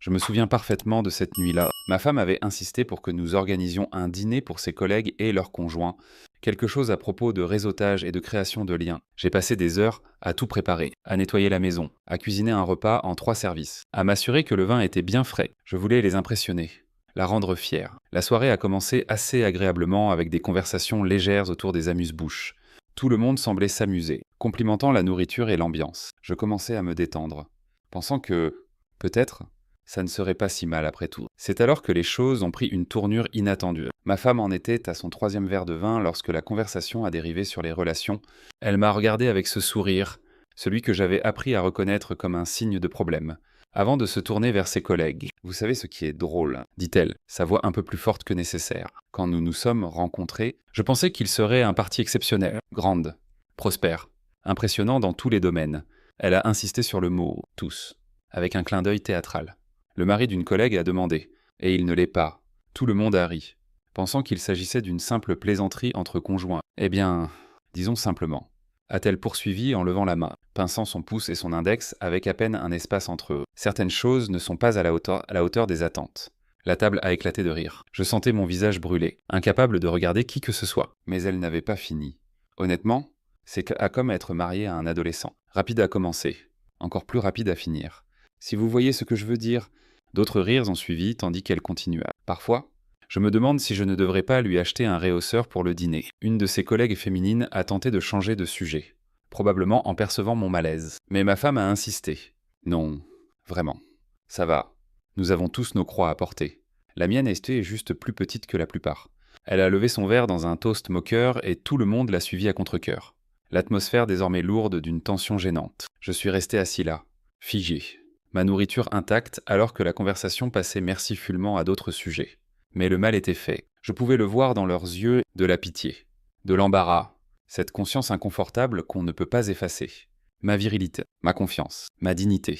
Je me souviens parfaitement de cette nuit-là. Ma femme avait insisté pour que nous organisions un dîner pour ses collègues et leurs conjoints. Quelque chose à propos de réseautage et de création de liens. J'ai passé des heures à tout préparer, à nettoyer la maison, à cuisiner un repas en 3 services, à m'assurer que le vin était bien frais. Je voulais les impressionner, la rendre fière. La soirée a commencé assez agréablement avec des conversations légères autour des amuse-bouches. Tout le monde semblait s'amuser, complimentant la nourriture et l'ambiance. Je commençais à me détendre, pensant que, peut-être, ça ne serait pas si mal après tout. C'est alors que les choses ont pris une tournure inattendue. Ma femme en était à son 3e verre de vin lorsque la conversation a dérivé sur les relations. Elle m'a regardé avec ce sourire, celui que j'avais appris à reconnaître comme un signe de problème, avant de se tourner vers ses collègues. « Vous savez ce qui est drôle, dit-elle, sa voix un peu plus forte que nécessaire. Quand nous nous sommes rencontrés, je pensais qu'il serait un parti exceptionnel, grande, prospère, impressionnant dans tous les domaines. » Elle a insisté sur le mot « tous », avec un clin d'œil théâtral. Le mari d'une collègue a demandé, et il ne l'est pas. Tout le monde a ri, pensant qu'il s'agissait d'une simple plaisanterie entre conjoints. Eh bien, disons simplement, a-t-elle poursuivi en levant la main, pinçant son pouce et son index avec à peine un espace entre eux. Certaines choses ne sont pas à la hauteur des attentes. La table a éclaté de rire. Je sentais mon visage brûler, incapable de regarder qui que ce soit. Mais elle n'avait pas fini. Honnêtement, c'est comme être marié à un adolescent. Rapide à commencer, encore plus rapide à finir. Si vous voyez ce que je veux dire. D'autres rires ont suivi, tandis qu'elle continua. Parfois, je me demande si je ne devrais pas lui acheter un rehausseur pour le dîner. Une de ses collègues féminines a tenté de changer de sujet, probablement en percevant mon malaise. Mais ma femme a insisté. Non, vraiment, ça va. Nous avons tous nos croix à porter. La mienne est juste plus petite que la plupart. Elle a levé son verre dans un toast moqueur et tout le monde l'a suivi à contre-cœur. L'atmosphère désormais lourde d'une tension gênante. Je suis resté assis là, figé. Ma nourriture intacte alors que la conversation passait mercifullement à d'autres sujets. Mais le mal était fait. Je pouvais le voir dans leurs yeux, de la pitié, de l'embarras, cette conscience inconfortable qu'on ne peut pas effacer. Ma virilité, ma confiance, ma dignité,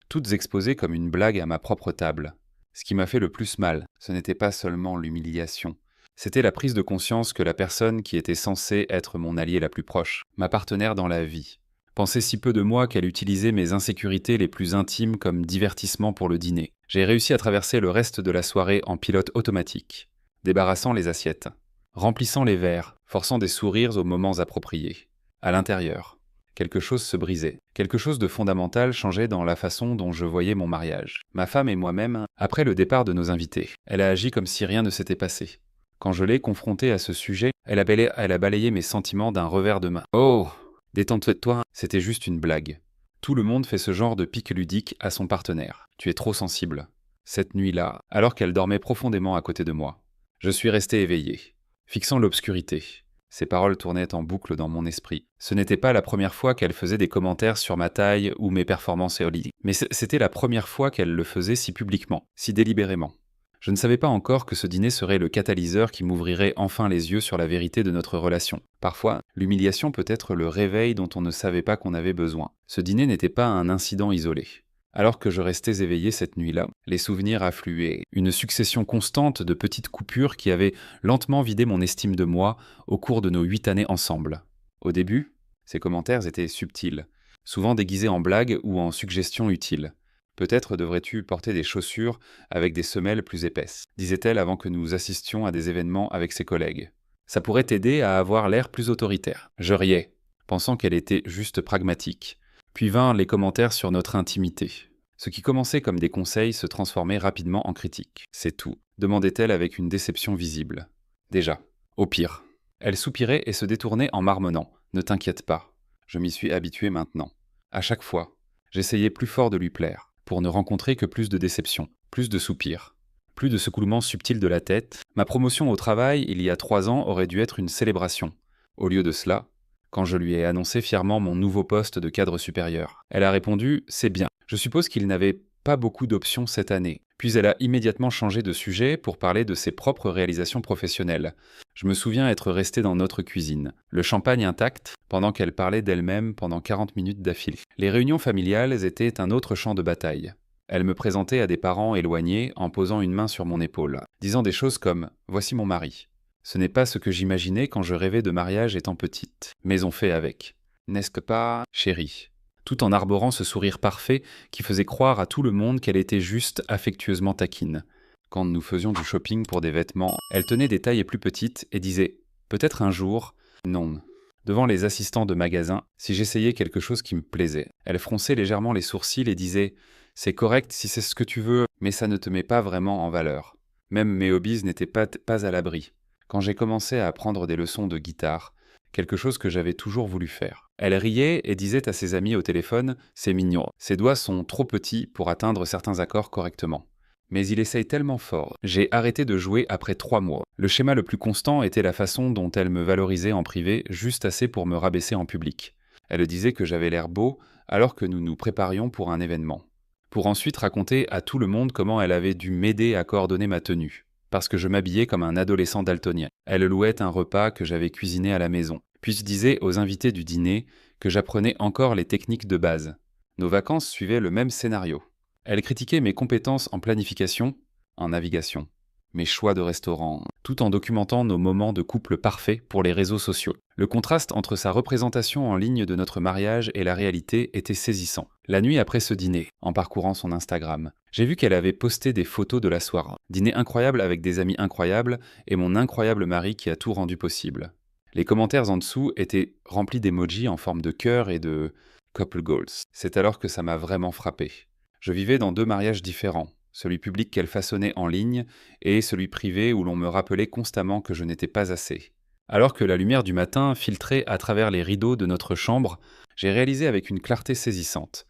toutes exposées comme une blague à ma propre table. Ce qui m'a fait le plus mal, ce n'était pas seulement l'humiliation. C'était la prise de conscience que la personne qui était censée être mon allié la plus proche, ma partenaire dans la vie, pensait si peu de moi qu'elle utilisait mes insécurités les plus intimes comme divertissement pour le dîner. J'ai réussi à traverser le reste de la soirée en pilote automatique, débarrassant les assiettes, remplissant les verres, forçant des sourires aux moments appropriés. À l'intérieur, quelque chose se brisait. Quelque chose de fondamental changeait dans la façon dont je voyais mon mariage. Ma femme et moi-même, après le départ de nos invités, elle a agi comme si rien ne s'était passé. Quand je l'ai confrontée à ce sujet, elle a balayé mes sentiments d'un revers de main. « Oh ! Détends-toi, c'était juste une blague. Tout le monde fait ce genre de pique ludique à son partenaire. Tu es trop sensible. » Cette nuit-là, alors qu'elle dormait profondément à côté de moi, je suis resté éveillé, fixant l'obscurité. Ces paroles tournaient en boucle dans mon esprit. Ce n'était pas la première fois qu'elle faisait des commentaires sur ma taille ou mes performances éoliques, mais c'était la première fois qu'elle le faisait si publiquement, si délibérément. Je ne savais pas encore que ce dîner serait le catalyseur qui m'ouvrirait enfin les yeux sur la vérité de notre relation. Parfois, l'humiliation peut être le réveil dont on ne savait pas qu'on avait besoin. Ce dîner n'était pas un incident isolé. Alors que je restais éveillé cette nuit-là, les souvenirs affluaient, une succession constante de petites coupures qui avaient lentement vidé mon estime de moi au cours de nos 8 années ensemble. Au début, ces commentaires étaient subtils, souvent déguisés en blagues ou en suggestions utiles. Peut-être devrais-tu porter des chaussures avec des semelles plus épaisses, disait-elle avant que nous assistions à des événements avec ses collègues. Ça pourrait t'aider à avoir l'air plus autoritaire. Je riais, pensant qu'elle était juste pragmatique. Puis vinrent les commentaires sur notre intimité. Ce qui commençait comme des conseils se transformait rapidement en critiques. « C'est tout », demandait-elle avec une déception visible. « Déjà. Au pire. » Elle soupirait et se détournait en marmonnant. « Ne t'inquiète pas. Je m'y suis habitué maintenant. » À chaque fois, j'essayais plus fort de lui plaire, pour ne rencontrer que plus de déceptions, plus de soupirs, plus de secoulements subtils de la tête. Ma promotion au travail, il y a 3 ans, aurait dû être une célébration. Au lieu de cela, quand je lui ai annoncé fièrement mon nouveau poste de cadre supérieur, elle a répondu « C'est bien ». Je suppose qu'il n'avait pas beaucoup d'options cette année. Puis elle a immédiatement changé de sujet pour parler de ses propres réalisations professionnelles. Je me souviens être resté dans notre cuisine, le champagne intact, pendant qu'elle parlait d'elle-même pendant 40 minutes d'affilée. Les réunions familiales étaient un autre champ de bataille. Elle me présentait à des parents éloignés en posant une main sur mon épaule, disant des choses comme « Voici mon mari ». Ce n'est pas ce que j'imaginais quand je rêvais de mariage étant petite, mais on fait avec. N'est-ce pas, chérie ? tout en arborant ce sourire parfait qui faisait croire à tout le monde qu'elle était juste affectueusement taquine. Quand nous faisions du shopping pour des vêtements, elle tenait des tailles plus petites et disait « peut-être un jour, non ». Devant les assistants de magasin, si j'essayais quelque chose qui me plaisait, elle fronçait légèrement les sourcils et disait « c'est correct si c'est ce que tu veux, mais ça ne te met pas vraiment en valeur ». Même mes hobbies n'étaient pas à l'abri. Quand j'ai commencé à apprendre des leçons de guitare, quelque chose que j'avais toujours voulu faire. Elle riait et disait à ses amis au téléphone « c'est mignon, ses doigts sont trop petits pour atteindre certains accords correctement ». Mais il essaye tellement fort. J'ai arrêté de jouer après 3 mois. Le schéma le plus constant était la façon dont elle me valorisait en privé, juste assez pour me rabaisser en public. Elle disait que j'avais l'air beau alors que nous nous préparions pour un événement. Pour ensuite raconter à tout le monde comment elle avait dû m'aider à coordonner ma tenue. Parce que je m'habillais comme un adolescent daltonien. Elle louait un repas que j'avais cuisiné à la maison. Puis je disais aux invités du dîner que j'apprenais encore les techniques de base. Nos vacances suivaient le même scénario. Elle critiquait mes compétences en planification, en navigation, mes choix de restaurant, tout en documentant nos moments de couple parfaits pour les réseaux sociaux. Le contraste entre sa représentation en ligne de notre mariage et la réalité était saisissant. La nuit après ce dîner, en parcourant son Instagram, j'ai vu qu'elle avait posté des photos de la soirée. Dîner incroyable avec des amis incroyables et mon incroyable mari qui a tout rendu possible. Les commentaires en dessous étaient remplis d'emojis en forme de cœur et de couple goals. C'est alors que ça m'a vraiment frappé. Je vivais dans 2 mariages différents, celui public qu'elle façonnait en ligne et celui privé où l'on me rappelait constamment que je n'étais pas assez. Alors que la lumière du matin filtrait à travers les rideaux de notre chambre, j'ai réalisé avec une clarté saisissante.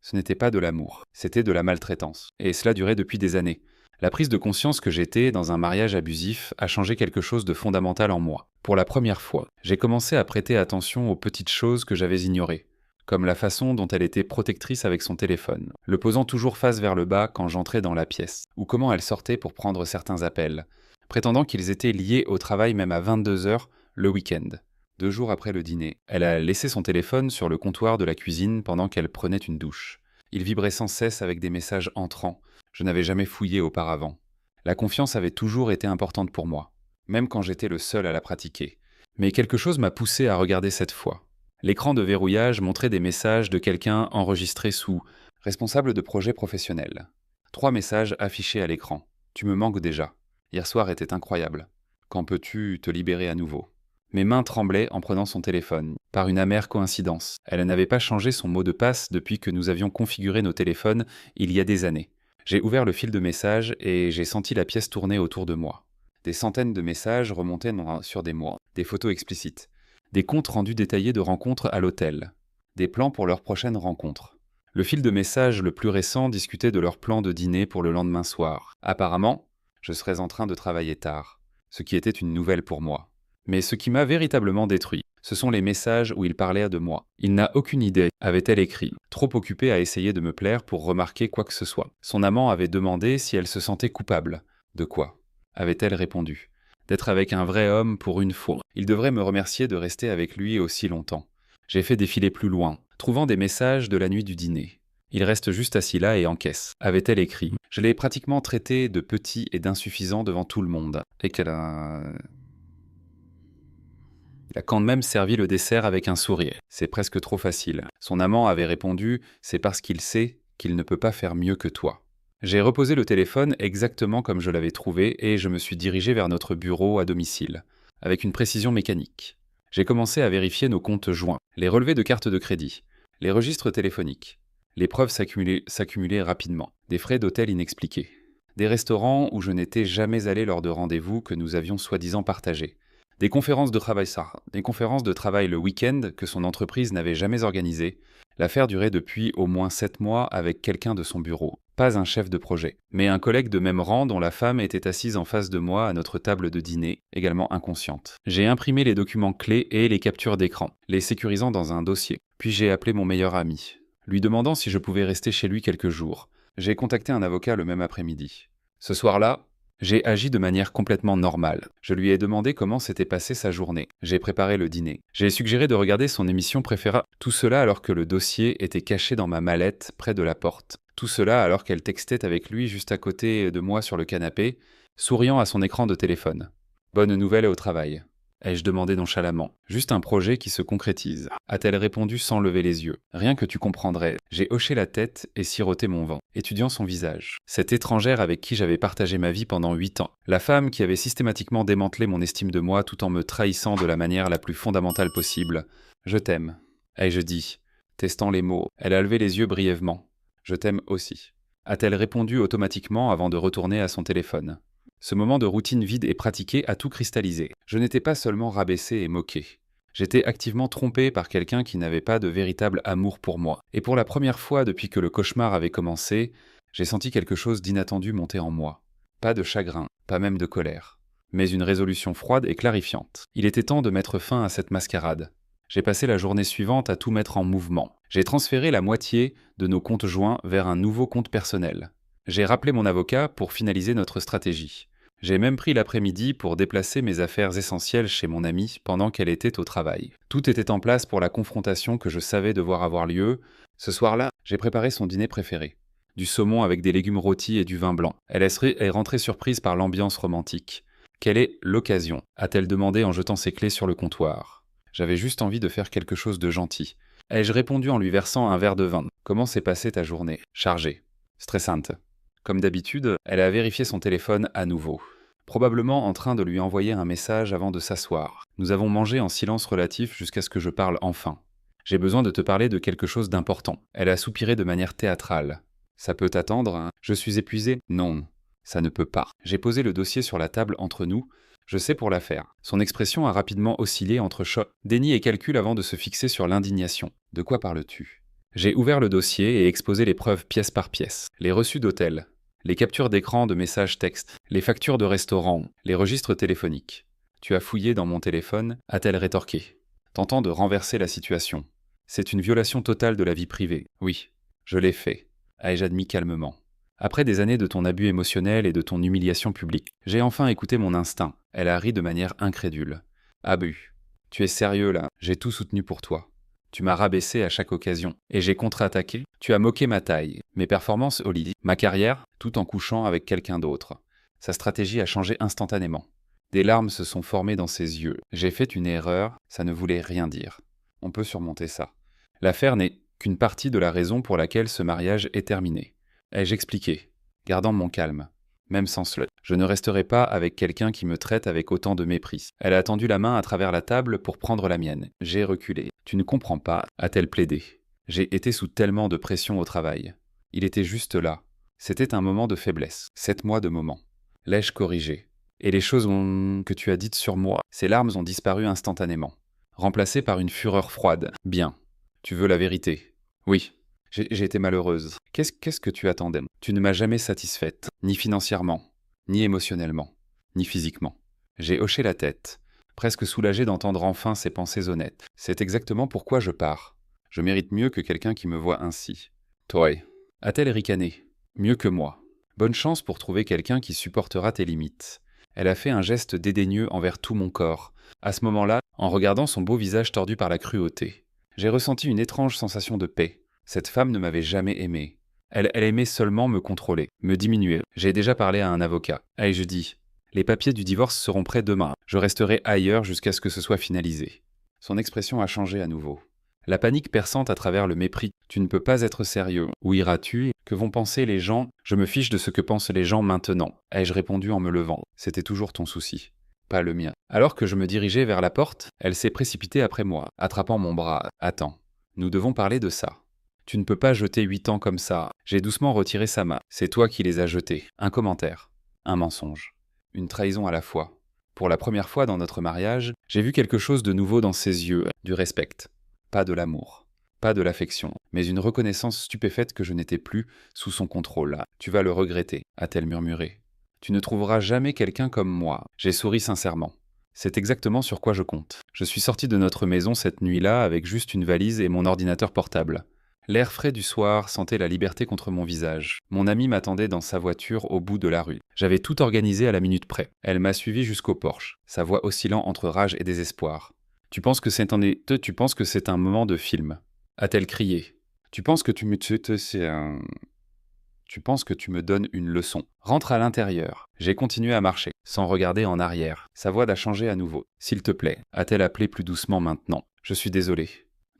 Ce n'était pas de l'amour, c'était de la maltraitance. Et cela durait depuis des années. La prise de conscience que j'étais dans un mariage abusif a changé quelque chose de fondamental en moi. Pour la première fois, j'ai commencé à prêter attention aux petites choses que j'avais ignorées. Comme la façon dont elle était protectrice avec son téléphone, le posant toujours face vers le bas quand j'entrais dans la pièce, ou comment elle sortait pour prendre certains appels, prétendant qu'ils étaient liés au travail même à 22h le week-end. 2 jours après le dîner, elle a laissé son téléphone sur le comptoir de la cuisine pendant qu'elle prenait une douche. Il vibrait sans cesse avec des messages entrants. Je n'avais jamais fouillé auparavant. La confiance avait toujours été importante pour moi, même quand j'étais le seul à la pratiquer. Mais quelque chose m'a poussé à regarder cette fois. L'écran de verrouillage montrait des messages de quelqu'un enregistrés sous « responsable de projet professionnel ». 3 messages affichés à l'écran. « Tu me manques déjà. Hier soir était incroyable. Quand peux-tu te libérer à nouveau ?» Mes mains tremblaient en prenant son téléphone, par une amère coïncidence. Elle n'avait pas changé son mot de passe depuis que nous avions configuré nos téléphones il y a des années. J'ai ouvert le fil de messages et j'ai senti la pièce tourner autour de moi. Des centaines de messages remontaient sur des mois, des photos explicites. Des comptes rendus détaillés de rencontres à l'hôtel, des plans pour leur prochaine rencontre. Le fil de messages le plus récent discutait de leur plan de dîner pour le lendemain soir. Apparemment, je serais en train de travailler tard, ce qui était une nouvelle pour moi. Mais ce qui m'a véritablement détruit, ce sont les messages où il parlait de moi. Il n'a aucune idée, avait-elle écrit, trop occupée à essayer de me plaire pour remarquer quoi que ce soit. Son amant avait demandé si elle se sentait coupable. De quoi ? Avait-elle répondu. D'être avec un vrai homme pour une fois. Il devrait me remercier de rester avec lui aussi longtemps. J'ai fait défiler plus loin, trouvant des messages de la nuit du dîner. Il reste juste assis là et encaisse. Avait-elle écrit. Je l'ai pratiquement traité de petit et d'insuffisant devant tout le monde. Et qu'elle a... Il a quand même servi le dessert avec un sourire. C'est presque trop facile. Son amant avait répondu « C'est parce qu'il sait qu'il ne peut pas faire mieux que toi ». J'ai reposé le téléphone exactement comme je l'avais trouvé et je me suis dirigé vers notre bureau à domicile, avec une précision mécanique. J'ai commencé à vérifier nos comptes joints, les relevés de carte de crédit, les registres téléphoniques. Les preuves s'accumulaient rapidement, des frais d'hôtel inexpliqués, des restaurants où je n'étais jamais allé lors de rendez-vous que nous avions soi-disant partagés, des conférences de travail le week-end que son entreprise n'avait jamais organisées. L'affaire durait depuis au moins 7 mois avec quelqu'un de son bureau. Pas un chef de projet, mais un collègue de même rang dont la femme était assise en face de moi à notre table de dîner, également inconsciente. J'ai imprimé les documents clés et les captures d'écran, les sécurisant dans un dossier. Puis j'ai appelé mon meilleur ami, lui demandant si je pouvais rester chez lui quelques jours. J'ai contacté un avocat le même après-midi. Ce soir-là, j'ai agi de manière complètement normale. Je lui ai demandé comment s'était passée sa journée. J'ai préparé le dîner. J'ai suggéré de regarder son émission préférée. Tout cela alors que le dossier était caché dans ma mallette près de la porte. Tout cela alors qu'elle textait avec lui juste à côté de moi sur le canapé, souriant à son écran de téléphone. Bonne nouvelle au travail. Ai-je demandé nonchalamment. Juste un projet qui se concrétise. A-t-elle répondu sans lever les yeux. Rien que tu comprendrais. J'ai hoché la tête et siroté mon vin, étudiant son visage. Cette étrangère avec qui j'avais partagé ma vie pendant 8 ans. La femme qui avait systématiquement démantelé mon estime de moi tout en me trahissant de la manière la plus fondamentale possible. Je t'aime. Ai-je dit, testant les mots. Elle a levé les yeux brièvement. Je t'aime aussi. A-t-elle répondu automatiquement avant de retourner à son téléphone. Ce moment de routine vide et pratiquée a tout cristallisé. Je n'étais pas seulement rabaissé et moqué. J'étais activement trompé par quelqu'un qui n'avait pas de véritable amour pour moi. Et pour la première fois depuis que le cauchemar avait commencé, j'ai senti quelque chose d'inattendu monter en moi. Pas de chagrin, pas même de colère, mais une résolution froide et clarifiante. Il était temps de mettre fin à cette mascarade. J'ai passé la journée suivante à tout mettre en mouvement. J'ai transféré la moitié de nos comptes joints vers un nouveau compte personnel. J'ai rappelé mon avocat pour finaliser notre stratégie. J'ai même pris l'après-midi pour déplacer mes affaires essentielles chez mon amie pendant qu'elle était au travail. Tout était en place pour la confrontation que je savais devoir avoir lieu. Ce soir-là, j'ai préparé son dîner préféré. Du saumon avec des légumes rôtis et du vin blanc. Elle est rentrée surprise par l'ambiance romantique. Quelle est l'occasion ? A-t-elle demandé en jetant ses clés sur le comptoir. J'avais juste envie de faire quelque chose de gentil. Ai-je répondu en lui versant un verre de vin. Comment s'est passée ta journée ? Chargée. Stressante. Comme d'habitude, elle a vérifié son téléphone à nouveau. Probablement en train de lui envoyer un message avant de s'asseoir. Nous avons mangé en silence relatif jusqu'à ce que je parle enfin. J'ai besoin de te parler de quelque chose d'important. Elle a soupiré de manière théâtrale. Ça peut attendre, hein ? Je suis épuisé ? Non, ça ne peut pas. J'ai posé le dossier sur la table entre nous. Je sais pour l'affaire. Son expression a rapidement oscillé entre choc, déni et calcul avant de se fixer sur l'indignation. De quoi parles-tu ? J'ai ouvert le dossier et exposé les preuves pièce par pièce. Les reçus d'hôtel, les captures d'écran de messages textes, les factures de restaurant, les registres téléphoniques. Tu as fouillé dans mon téléphone, a-t-elle rétorqué, tentant de renverser la situation. C'est une violation totale de la vie privée. Oui, je l'ai fait, ai-je admis calmement. Après des années de ton abus émotionnel et de ton humiliation publique, j'ai enfin écouté mon instinct. Elle a ri de manière incrédule. Abus. Tu es sérieux là ? J'ai tout soutenu pour toi. Tu m'as rabaissé à chaque occasion, et j'ai contre-attaqué. Tu as moqué ma taille, mes performances au lit, ma carrière, tout en couchant avec quelqu'un d'autre. Sa stratégie a changé instantanément. Des larmes se sont formées dans ses yeux. J'ai fait une erreur, ça ne voulait rien dire. On peut surmonter ça. L'affaire n'est qu'une partie de la raison pour laquelle ce mariage est terminé. Ai-je expliqué, gardant mon calme. Même sans slut. Je ne resterai pas avec quelqu'un qui me traite avec autant de mépris. Elle a tendu la main à travers la table pour prendre la mienne. J'ai reculé. Tu ne comprends pas, a-t-elle plaidé. J'ai été sous tellement de pression au travail. Il était juste là. C'était un moment de faiblesse. 7 mois de moment. L'ai-je corrigé ? Et les choses que tu as dites sur moi, ces larmes ont disparu instantanément. Remplacées par une fureur froide. Bien. Tu veux la vérité ? Oui. J'ai été malheureuse. Qu'est-ce que tu attendais ? Tu ne m'as jamais satisfaite, ni financièrement, ni émotionnellement, ni physiquement. J'ai hoché la tête, presque soulagé d'entendre enfin ses pensées honnêtes. C'est exactement pourquoi je pars. Je mérite mieux que quelqu'un qui me voit ainsi. Toi, a-t-elle ricané ? Mieux que moi. Bonne chance pour trouver quelqu'un qui supportera tes limites. Elle a fait un geste dédaigneux envers tout mon corps. À ce moment-là, en regardant son beau visage tordu par la cruauté, j'ai ressenti une étrange sensation de paix. Cette femme ne m'avait jamais aimé. Elle aimait seulement me contrôler, me diminuer. J'ai déjà parlé à un avocat. Ai-je dit, les papiers du divorce seront prêts demain. Je resterai ailleurs jusqu'à ce que ce soit finalisé. Son expression a changé à nouveau. La panique perçante à travers le mépris. Tu ne peux pas être sérieux. Où iras-tu ? Que vont penser les gens ? Je me fiche de ce que pensent les gens maintenant. Ai-je répondu en me levant. C'était toujours ton souci. Pas le mien. Alors que je me dirigeais vers la porte, elle s'est précipitée après moi, attrapant mon bras. Attends. Nous devons parler de ça. Tu ne peux pas jeter 8 ans comme ça. J'ai doucement retiré sa main. C'est toi qui les as jetés. Un commentaire. Un mensonge. Une trahison à la fois. Pour la première fois dans notre mariage, j'ai vu quelque chose de nouveau dans ses yeux. Du respect. Pas de l'amour. Pas de l'affection. Mais une reconnaissance stupéfaite que je n'étais plus sous son contrôle. Tu vas le regretter, a-t-elle murmuré. Tu ne trouveras jamais quelqu'un comme moi. J'ai souri sincèrement. C'est exactement sur quoi je compte. Je suis sorti de notre maison cette nuit-là avec juste une valise et mon ordinateur portable. L'air frais du soir sentait la liberté contre mon visage. Mon amie m'attendait dans sa voiture au bout de la rue. J'avais tout organisé à la minute près. Elle m'a suivi jusqu'au porche, sa voix oscillant entre rage et désespoir. Tu penses que c'est un moment de film ? A-t-elle crié. Tu penses que c'est un... Tu penses que tu me donnes une leçon. Rentre à l'intérieur. J'ai continué à marcher, sans regarder en arrière. Sa voix a changé à nouveau. S'il te plaît, a-t-elle appelé plus doucement maintenant. Je suis désolé.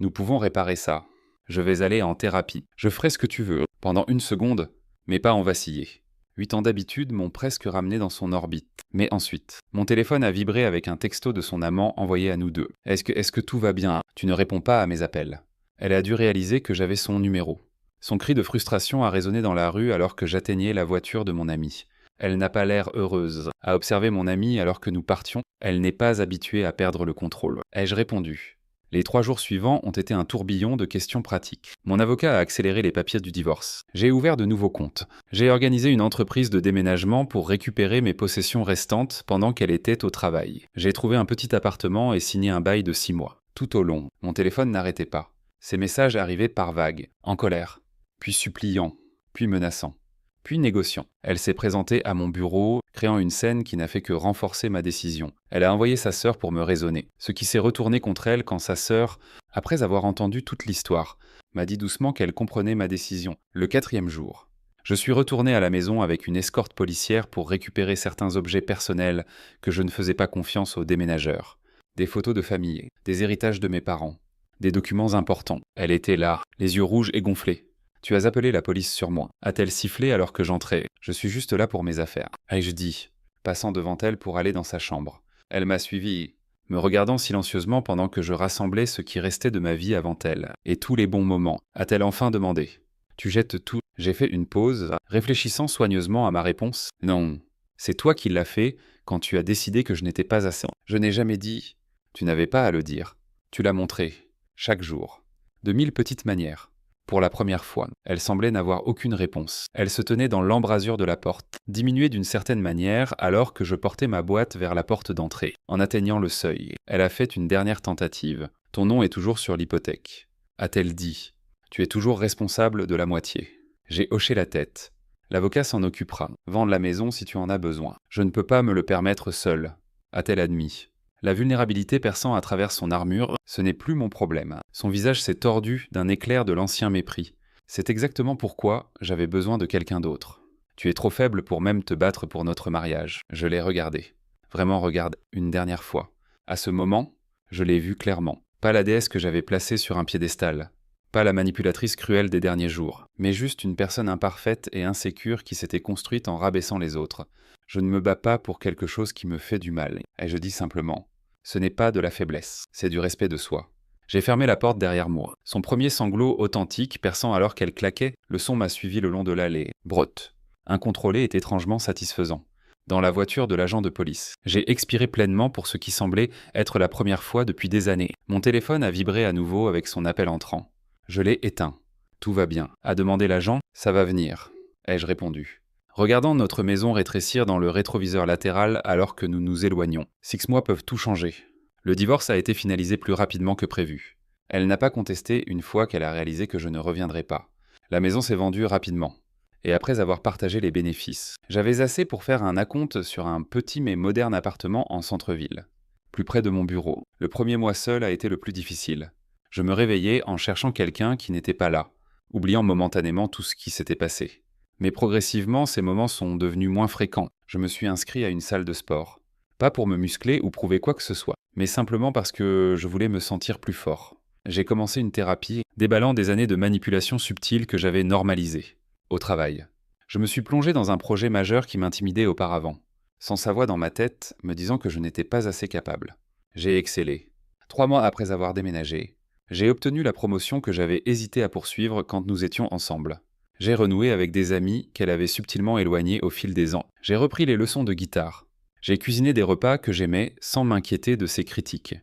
Nous pouvons réparer ça. Je vais aller en thérapie. Je ferai ce que tu veux. Pendant 1 seconde, mais pas en vaciller. 8 ans d'habitude m'ont presque ramené dans son orbite. Mais ensuite, mon téléphone a vibré avec un texto de son amant envoyé à nous deux. Est-ce que tout va bien? Tu ne réponds pas à mes appels. Elle a dû réaliser que j'avais son numéro. Son cri de frustration a résonné dans la rue alors que j'atteignais la voiture de mon amie. Elle n'a pas l'air heureuse. À observer mon amie alors que nous partions, elle n'est pas habituée à perdre le contrôle. Ai-je répondu? Les 3 jours suivants ont été un tourbillon de questions pratiques. Mon avocat a accéléré les papiers du divorce. J'ai ouvert de nouveaux comptes. J'ai organisé une entreprise de déménagement pour récupérer mes possessions restantes pendant qu'elle était au travail. J'ai trouvé un petit appartement et signé un bail de 6 mois. Tout au long, mon téléphone n'arrêtait pas. Ces messages arrivaient par vagues, en colère, puis suppliant, puis menaçant, puis négociant. Elle s'est présentée à mon bureau, créant une scène qui n'a fait que renforcer ma décision. Elle a envoyé sa sœur pour me raisonner, ce qui s'est retourné contre elle quand sa sœur, après avoir entendu toute l'histoire, m'a dit doucement qu'elle comprenait ma décision. Le 4e jour, je suis retourné à la maison avec une escorte policière pour récupérer certains objets personnels que je ne faisais pas confiance aux déménageurs. Des photos de famille, des héritages de mes parents, des documents importants. Elle était là, les yeux rouges et gonflés. Tu as appelé la police sur moi. A-t-elle sifflé alors que j'entrais? Je suis juste là pour mes affaires. Ai-je dit, passant devant elle pour aller dans sa chambre. Elle m'a suivi, me regardant silencieusement pendant que je rassemblais ce qui restait de ma vie avant elle, et tous les bons moments. A-t-elle enfin demandé? Tu jettes tout? J'ai fait une pause, réfléchissant soigneusement à ma réponse. Non, c'est toi qui l'as fait quand tu as décidé que je n'étais pas assez. Je n'ai jamais dit. Tu n'avais pas à le dire. Tu l'as montré, chaque jour, de 1000 petites manières. Pour la première fois, elle semblait n'avoir aucune réponse. Elle se tenait dans l'embrasure de la porte, diminuée d'une certaine manière alors que je portais ma boîte vers la porte d'entrée. En atteignant le seuil, elle a fait une dernière tentative. Ton nom est toujours sur l'hypothèque. A-t-elle dit? Tu es toujours responsable de la moitié. J'ai hoché la tête. L'avocat s'en occupera. Vends la maison si tu en as besoin. Je ne peux pas me le permettre seul. A-t-elle admis? La vulnérabilité perçant à travers son armure, ce n'est plus mon problème. Son visage s'est tordu d'un éclair de l'ancien mépris. C'est exactement pourquoi j'avais besoin de quelqu'un d'autre. Tu es trop faible pour même te battre pour notre mariage. Je l'ai regardé. Vraiment regarde, une dernière fois. À ce moment, je l'ai vue clairement. Pas la déesse que j'avais placée sur un piédestal. Pas la manipulatrice cruelle des derniers jours. Mais juste une personne imparfaite et insécure qui s'était construite en rabaissant les autres. Je ne me bats pas pour quelque chose qui me fait du mal. Et je dis simplement... Ce n'est pas de la faiblesse, c'est du respect de soi. J'ai fermé la porte derrière moi. Son premier sanglot authentique, perçant alors qu'elle claquait, le son m'a suivi le long de l'allée. Brotte. Incontrôlé et étrangement satisfaisant. Dans la voiture de l'agent de police. J'ai expiré pleinement pour ce qui semblait être la première fois depuis des années. Mon téléphone a vibré à nouveau avec son appel entrant. Je l'ai éteint. Tout va bien. A demandé l'agent, ça va venir. Ai-je répondu. Regardant notre maison rétrécir dans le rétroviseur latéral alors que nous nous éloignons. 6 mois peuvent tout changer. Le divorce a été finalisé plus rapidement que prévu. Elle n'a pas contesté une fois qu'elle a réalisé que je ne reviendrai pas. La maison s'est vendue rapidement. Et après avoir partagé les bénéfices, j'avais assez pour faire un acompte sur un petit mais moderne appartement en centre-ville, plus près de mon bureau. Le premier mois seul a été le plus difficile. Je me réveillais en cherchant quelqu'un qui n'était pas là, oubliant momentanément tout ce qui s'était passé. Mais progressivement, ces moments sont devenus moins fréquents. Je me suis inscrit à une salle de sport. Pas pour me muscler ou prouver quoi que ce soit, mais simplement parce que je voulais me sentir plus fort. J'ai commencé une thérapie, déballant des années de manipulation subtile que j'avais normalisées. Au travail. Je me suis plongé dans un projet majeur qui m'intimidait auparavant, sans sa voix dans ma tête me disant que je n'étais pas assez capable. J'ai excellé. 3 mois après avoir déménagé, j'ai obtenu la promotion que j'avais hésité à poursuivre quand nous étions ensemble. J'ai renoué avec des amis qu'elle avait subtilement éloignés au fil des ans. J'ai repris les leçons de guitare. J'ai cuisiné des repas que j'aimais sans m'inquiéter de ses critiques.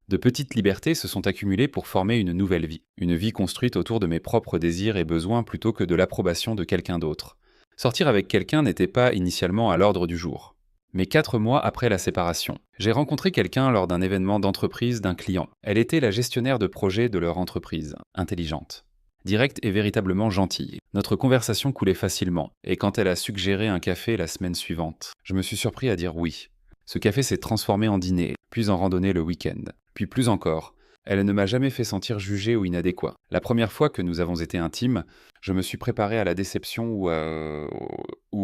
De petites libertés se sont accumulées pour former une nouvelle vie. Une vie construite autour de mes propres désirs et besoins plutôt que de l'approbation de quelqu'un d'autre. Sortir avec quelqu'un n'était pas initialement à l'ordre du jour. Mais 4 mois après la séparation, j'ai rencontré quelqu'un lors d'un événement d'entreprise d'un client. Elle était la gestionnaire de projet de leur entreprise, intelligente. Directe et véritablement gentille. Notre conversation coulait facilement, et quand elle a suggéré un café la semaine suivante, je me suis surpris à dire oui. Ce café s'est transformé en dîner, puis en randonnée le week-end. Puis plus encore, Elle ne m'a jamais fait sentir jugé ou inadéquat. La première fois que nous avons été intimes, je me suis préparé à la déception ou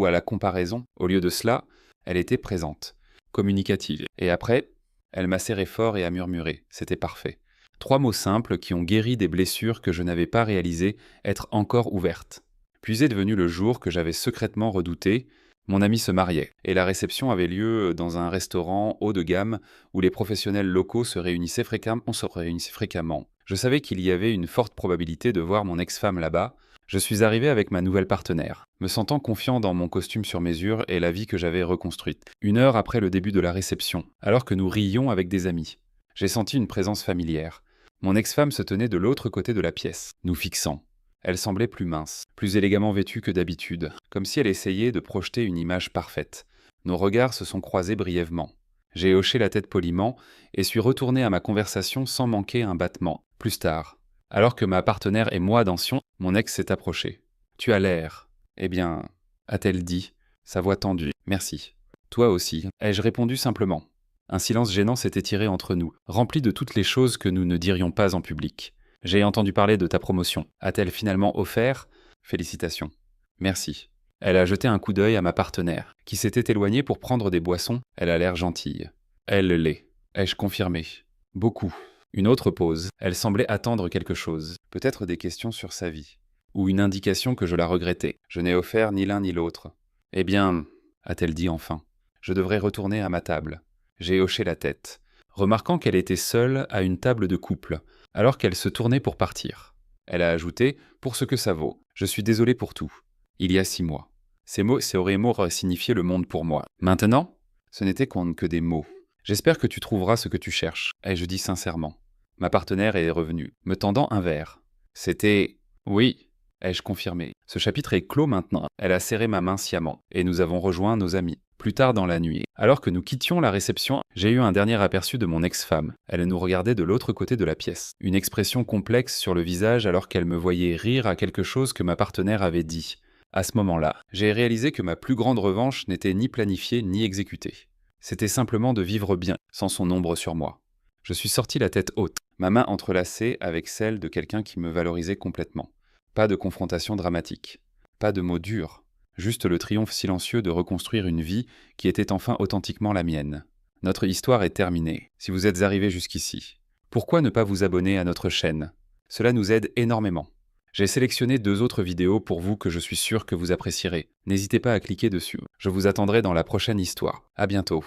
à la comparaison. Au lieu de cela, elle était présente, communicative. Et après, elle m'a serré fort et a murmuré. C'était parfait. 3 mots simples qui ont guéri des blessures que je n'avais pas réalisé être encore ouvertes. Puis est devenu le jour que j'avais secrètement redouté. Mon ami se mariait, et la réception avait lieu dans un restaurant haut de gamme où les professionnels locaux se réunissaient fréquemment. Je savais qu'il y avait une forte probabilité de voir mon ex-femme là-bas. Je suis arrivé avec ma nouvelle partenaire, me sentant confiant dans mon costume sur mesure et la vie que j'avais reconstruite. 1 heure après le début de la réception, alors que nous riions avec des amis, j'ai senti une présence familière. Mon ex-femme se tenait de l'autre côté de la pièce, nous fixant. Elle semblait plus mince, plus élégamment vêtue que d'habitude, comme si elle essayait de projeter une image parfaite. Nos regards se sont croisés brièvement. J'ai hoché la tête poliment et suis retourné à ma conversation sans manquer un battement. Plus tard, alors que ma partenaire et moi dansions, mon ex s'est approché. « Tu as l'air. » « Eh bien, a-t-elle dit, sa voix tendue. « Merci. »« Toi aussi. » ai-je répondu simplement. Un silence gênant s'est étiré entre nous, rempli de toutes les choses que nous ne dirions pas en public. J'ai entendu parler de ta promotion. A-t-elle finalement offert ? Félicitations. Merci. Elle a jeté un coup d'œil à ma partenaire, qui s'était éloignée pour prendre des boissons. Elle a l'air gentille. Elle l'est. Ai-je confirmé ? Beaucoup. Une autre pause. Elle semblait attendre quelque chose. Peut-être des questions sur sa vie. Ou une indication que je la regrettais. Je n'ai offert ni l'un ni l'autre. Eh bien, a-t-elle dit enfin, je devrais retourner à ma table. J'ai hoché la tête, remarquant qu'elle était seule à une table de couple, alors qu'elle se tournait pour partir. Elle a ajouté « Pour ce que ça vaut, je suis désolé pour tout. Il y a 6 mois. » Ces mots auraient signifié le monde pour moi. Maintenant, ce n'étaient que des mots. J'espère que tu trouveras ce que tu cherches, ai-je dit sincèrement. Ma partenaire est revenue, me tendant un verre. C'était « Oui », ai-je confirmé. Ce chapitre est clos maintenant. Elle a serré ma main sciemment, et nous avons rejoint nos amis. Plus tard dans la nuit, alors que nous quittions la réception, j'ai eu un dernier aperçu de mon ex-femme. Elle nous regardait de l'autre côté de la pièce. Une expression complexe sur le visage alors qu'elle me voyait rire à quelque chose que ma partenaire avait dit. À ce moment-là, j'ai réalisé que ma plus grande revanche n'était ni planifiée ni exécutée. C'était simplement de vivre bien, sans son ombre sur moi. Je suis sorti la tête haute, ma main entrelacée avec celle de quelqu'un qui me valorisait complètement. Pas de confrontation dramatique. Pas de mots durs. Juste le triomphe silencieux de reconstruire une vie qui était enfin authentiquement la mienne. Notre histoire est terminée, si vous êtes arrivé jusqu'ici. Pourquoi ne pas vous abonner à notre chaîne ? Cela nous aide énormément. J'ai sélectionné 2 autres vidéos pour vous que je suis sûr que vous apprécierez. N'hésitez pas à cliquer dessus. Je vous attendrai dans la prochaine histoire. À bientôt.